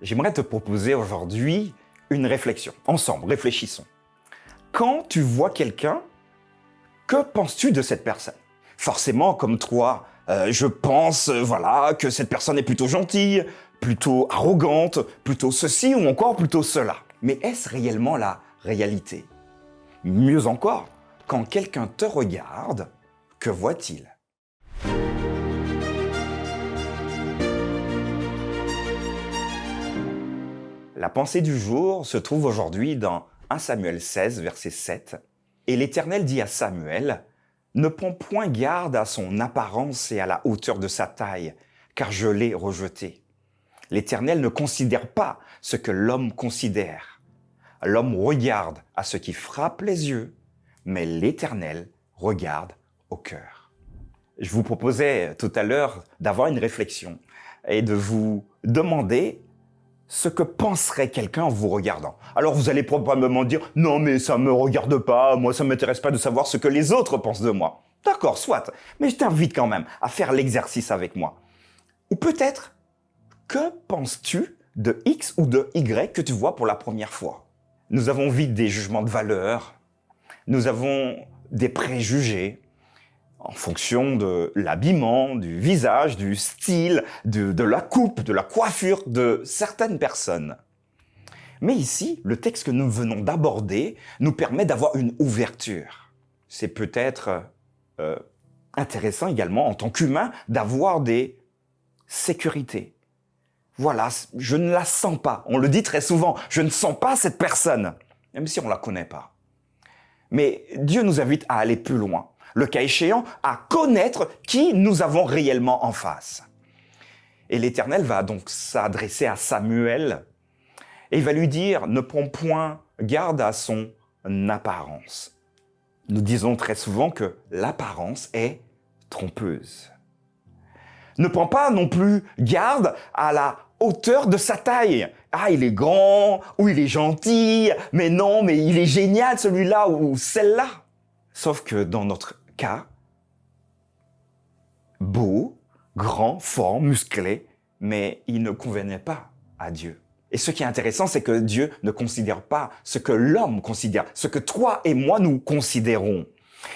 J'aimerais te proposer aujourd'hui une réflexion. Ensemble, réfléchissons. Quand tu vois quelqu'un, que penses-tu de cette personne? Forcément, comme toi, je pense que cette personne est plutôt gentille, plutôt arrogante, plutôt ceci ou encore plutôt cela. Mais est-ce réellement la réalité? Mieux encore, quand quelqu'un te regarde, que voit-il? La pensée du jour se trouve aujourd'hui dans 1 Samuel 16, verset 7. Et l'Éternel dit à Samuel, « Ne prends point garde à son apparence et à la hauteur de sa taille, car je l'ai rejeté. » L'Éternel ne considère pas ce que l'homme considère. L'homme regarde à ce qui frappe les yeux, mais l'Éternel regarde au cœur. Je vous proposais tout à l'heure d'avoir une réflexion et de vous demander ce que penserait quelqu'un en vous regardant. Alors vous allez probablement dire « Non mais ça me regarde pas, moi ça m'intéresse pas de savoir ce que les autres pensent de moi. » D'accord, soit, mais je t'invite quand même à faire l'exercice avec moi. Ou peut-être, que penses-tu de X ou de Y que tu vois pour la première fois? Nous avons vite des jugements de valeur, nous avons des préjugés, en fonction de l'habillement, du visage, du style, de la coupe, de la coiffure de certaines personnes. Mais ici, le texte que nous venons d'aborder nous permet d'avoir une ouverture. C'est peut-être intéressant également, en tant qu'humain, d'avoir des sécurités. Voilà, je ne la sens pas. On le dit très souvent, je ne sens pas cette personne, même si on ne la connaît pas. Mais Dieu nous invite à aller plus loin. Le cas échéant, à connaître qui nous avons réellement en face. Et l'Éternel va donc s'adresser à Samuel et il va lui dire « Ne prends point garde à son apparence ». Nous disons très souvent que l'apparence est trompeuse. Ne prends pas non plus garde à la hauteur de sa taille. Ah, il est grand, ou il est gentil, mais non, mais il est génial celui-là ou celle-là. Sauf que dans notre cas, beau, grand, fort, musclé, mais il ne convenait pas à Dieu. Et ce qui est intéressant, c'est que Dieu ne considère pas ce que l'homme considère, ce que toi et moi nous considérons.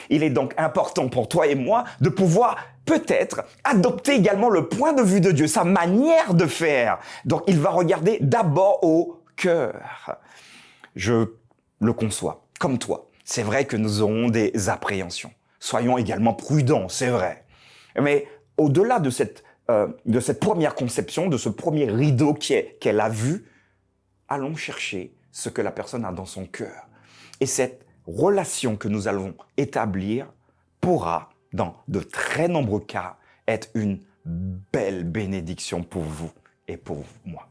Il est donc important pour toi et moi de pouvoir peut-être adopter également le point de vue de Dieu, sa manière de faire. Donc il va regarder d'abord au cœur. Je le conçois, comme toi. C'est vrai que nous aurons des appréhensions. Soyons également prudents, c'est vrai. Mais au-delà de cette première conception, de ce premier rideau qu'est la vue, allons chercher ce que la personne a dans son cœur. Et cette relation que nous allons établir pourra, dans de très nombreux cas, être une belle bénédiction pour vous et pour moi.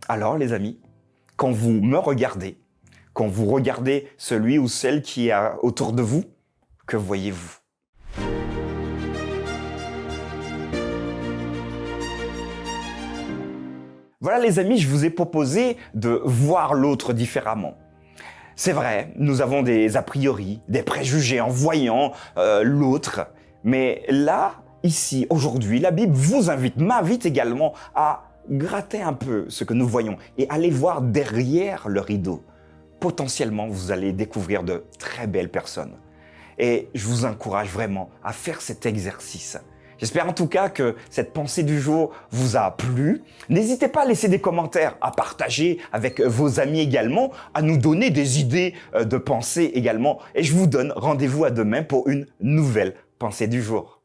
Alors les amis, quand vous me regardez, quand vous regardez celui ou celle qui est autour de vous, que voyez-vous? Voilà les amis, je vous ai proposé de voir l'autre différemment. C'est vrai, nous avons des a priori, des préjugés en voyant l'autre. Mais là, ici, aujourd'hui, la Bible m'invite également à gratter un peu ce que nous voyons et aller voir derrière le rideau. Potentiellement, vous allez découvrir de très belles personnes. Et je vous encourage vraiment à faire cet exercice. J'espère en tout cas que cette pensée du jour vous a plu. N'hésitez pas à laisser des commentaires, à partager avec vos amis également, à nous donner des idées de pensée également. Et je vous donne rendez-vous à demain pour une nouvelle pensée du jour.